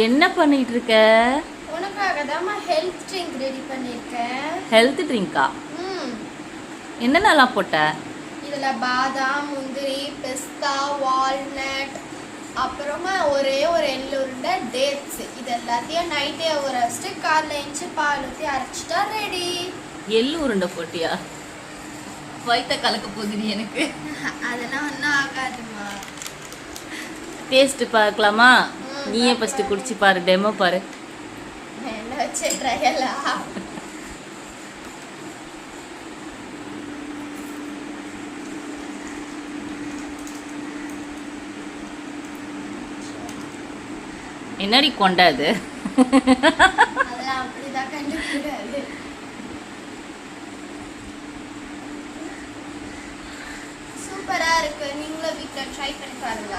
என்ன பண்ணிட்டு இருக்க? உனக்காக தான் ஹெல்த் ட்ரிங்க் ரெடி பண்ணிருக்கேன். ஹெல்த் ட்ரிங்கா? என்னென்னலாம் போட்ட? இதுல பாதாம், முந்திரி, பிஸ்தா, வால்நட், அப்புறமா ஒரே ஒரு எள்ளு உருண்டை, டேட்ஸ். இது எல்லாத்தையும் நைட்டே ஊற வச்சுட்டு காலைல எழுந்து பால் ஊற்றி அரைச்சிட்டா ரெடி. எள்ளு உருண்டை போட்டியா? வயிற்ற கலக்க போகுது எனக்கு. அதெல்லாம் ஒன்றும் ஆகாதுமா. டேஸ்ட் பார்க்கலாமா? நீயே ஃபர்ஸ்ட் குடிச்சு பாரு, டெமோ பாரு. என்ன வச்சு ட்ரையலா? என்னடி கொண்டாது? அதெல்லாம் அப்படிதான் கண்டுபிடிக்காது. சூப்பரா இருக்கு. நீங்களும் வீட்டில் ட்ரை பண்ணி பாருங்க.